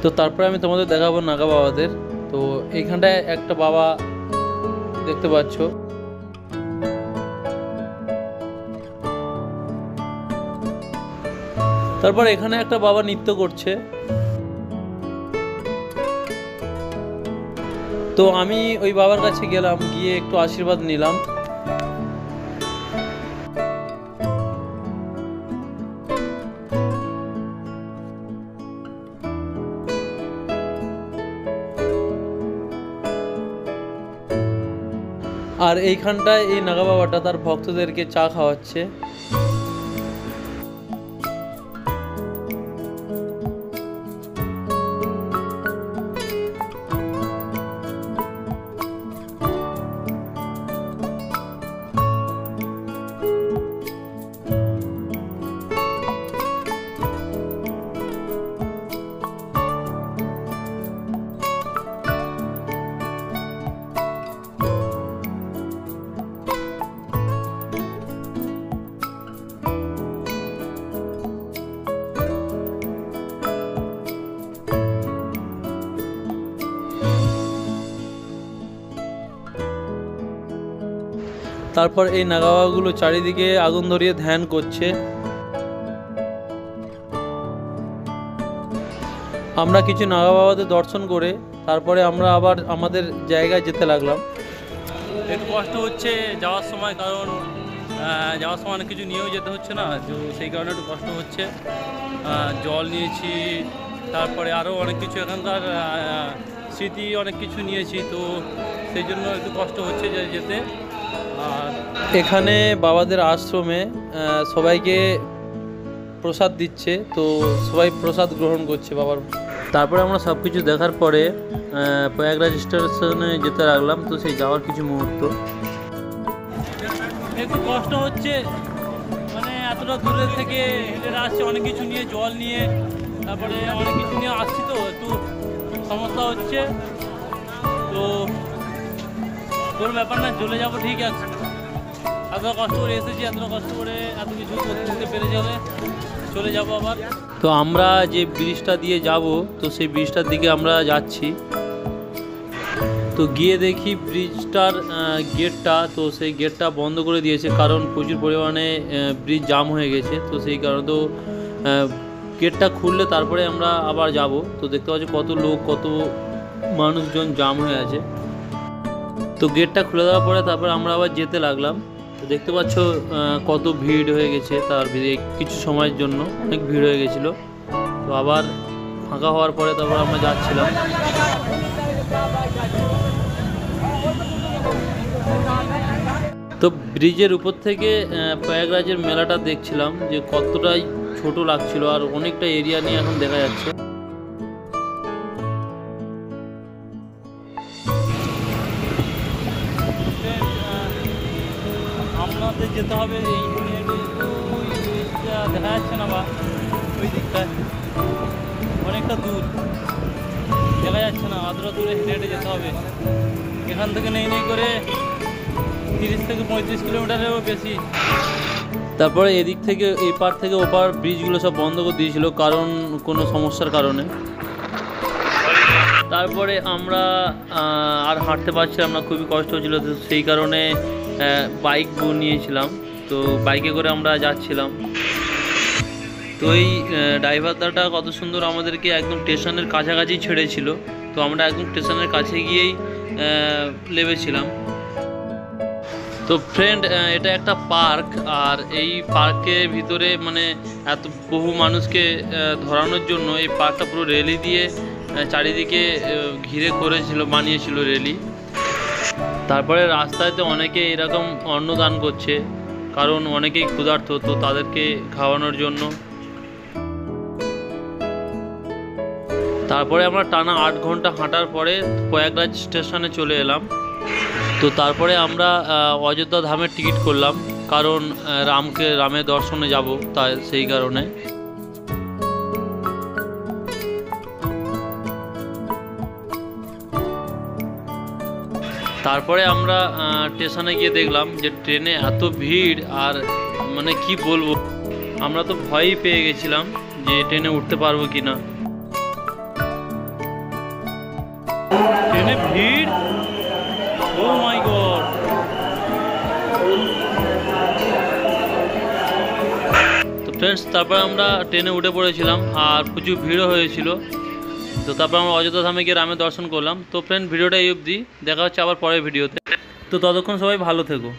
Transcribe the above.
তো তারপরে আমি তোমাদের দেখাবো নাগা বাবাদের। তো এইখানটায় একটা বাবা দেখতে পাচ্ছ। তারপর এখানে একটা বাবা নৃত্য করছে। তো আমি ওই বাবার কাছে গেলাম, গিয়ে একটু আশীর্বাদ নিলাম। আর এইখানটায় এই নাগা বাবাটা তার ভক্তদেরকে চা খাওয়াচ্ছে। তারপর এই নাগা বাবাগুলো চারিদিকে আগুন ধরিয়ে ধ্যান করছে। আমরা কিছু নাগা বাবাদের দর্শন করে তারপরে আমরা আবার আমাদের জায়গায় যেতে লাগলাম। একটু কষ্ট হচ্ছে যাওয়ার সময়, কারণ যাওয়ার সময় অনেক কিছু নিয়েও যেতে হচ্ছে না, তো সেই কারণে একটু কষ্ট হচ্ছে। জল নিয়েছি, তারপরে আরও অনেক কিছু এখানকার স্মৃতি অনেক কিছু নিয়েছি, তো সেই জন্য একটু কষ্ট হচ্ছে যেতে। আর এখানে বাবাদের আশ্রমে সবাইকে প্রসাদ দিচ্ছে, তো সবাই প্রসাদ গ্রহণ করছে বাবার। তারপরে আমরা সব কিছু দেখার পরে প্রয়াগরাজ স্টেশনে যেতে লাগলাম। তো সেই যাওয়ার কিছু মুহূর্ত। একটু কষ্ট হচ্ছে, মানে এতটা দূরে থেকে হেঁটে আসছে, অনেক কিছু নিয়ে, জল নিয়ে, তারপরে অনেক কিছু নিয়ে আসছি, তো একটু সমস্যা হচ্ছে। তো কোনো ব্যাপার না, চলে যাবো, ঠিক আছে। এতটা কষ্ট করে এসেছি, এতটা কষ্ট করে এত কিছু করতে পেরে যাবে, চলে যাবো আবার। তো আমরা যে ব্রিজটা দিয়ে যাব, তো সেই ব্রিজটার দিকে আমরা যাচ্ছি। তো গিয়ে দেখি ব্রিজটার গেটটা, তো সেই গেটটা বন্ধ করে দিয়েছে, কারণ প্রচুর পরিমাণে ব্রিজ জাম হয়ে গেছে। তো সেই কারণে তো গেটটা খুললে তারপরে আমরা আবার যাব। তো দেখতে পাচ্ছি কত লোক, কত মানুষজন জাম হয়ে আছে। তো গেটটা খুলে দেওয়ার পরে তারপরে আমরা আবার যেতে লাগলাম। তো দেখতে পাচ্ছ কত ভিড় হয়ে গেছে, তার কিছু সময়ের জন্য অনেক ভিড় হয়ে গেছিলো। তো আবার ফাঁকা হওয়ার পরে তারপর আমরা যাচ্ছিলাম। তো ব্রিজের উপর থেকে প্রয়াগরাজের মেলাটা দেখছিলাম, যে কতটাই ছোট লাগছিল, আর অনেকটা এরিয়া নিয়ে এখন দেখা যাচ্ছে। আমাদের যেতে হবে এই ব্রিজটা দেখা যাচ্ছে না, বা ওই দিকটায় অনেকটা দূর দেখা যাচ্ছে না, অতটা দূরে হেঁটে হেঁটে যেতে হবে। এখান থেকে নেই করে 30 থেকে 35 কিলোমিটারেরও বেশি। তারপরে এদিক থেকে এই পার থেকে ওপার ব্রিজগুলো সব বন্ধ করে দিয়েছিল, কারণ কোনো সমস্যার কারণে। তারপরে আমরা আর হাঁটতে পারছিলাম না, খুবই কষ্ট হচ্ছিল। তো সেই কারণে বাইক নিয়েছিলাম, তো বাইকে করে আমরা যাচ্ছিলাম। তো এই ড্রাইভার দাদা কত সুন্দর আমাদেরকে একদম স্টেশনের কাছাকাছি ছেড়েছিল। তো আমরা একদম স্টেশনের কাছে গিয়েই নেমেছিলাম। তো ফ্রেন্ড, এটা একটা পার্ক, আর এই পার্কের ভিতরে মানে এত বহু মানুষকে ধরানোর জন্য এই পার্কটা পুরো রেলি দিয়ে চারিদিকে ঘিরে করেছিল, বানিয়েছিল রেলি। তারপরে রাস্তাতে অনেকে এরকম অন্নদান করছে, কারণ অনেকেই ক্ষুধার্ত, তো তাদেরকে খাওয়ানোর জন্য। তারপরে আমরা টানা 8 ঘন্টা হাঁটার পরে প্রয়াগরাজ স্টেশনে চলে এলাম। তো তারপরে আমরা অযোধ্যা ধামের টিকিট করলাম, কারণ রামের দর্শনে যাব, তাই সেই কারণে। তারপরে আমরা স্টেশনে গিয়ে দেখলাম যে ট্রেনে এত ভিড়, আর মানে কি বলবো, আমরা তো ভয়ই পেয়ে গেছিলাম যে ট্রেনে উঠতে পারবো কি না। ট্রেনে ভিড়, ও মাই গড। তো ফ্রেন্ডস, তারপর আমরা ট্রেনে উঠে পড়েছিলাম আর প্রচুর ভিড়ও হয়েছিল। তো তারপর আমরা অযোধ্যা ধামে গিয়ে রামের দর্শন করলাম। তো ফ্রেন্ড, ভিডিওটা এই অবধি, দেখা হচ্ছে আবার পরের ভিডিওতে। তো ততক্ষণ সবাই ভালো থেকো।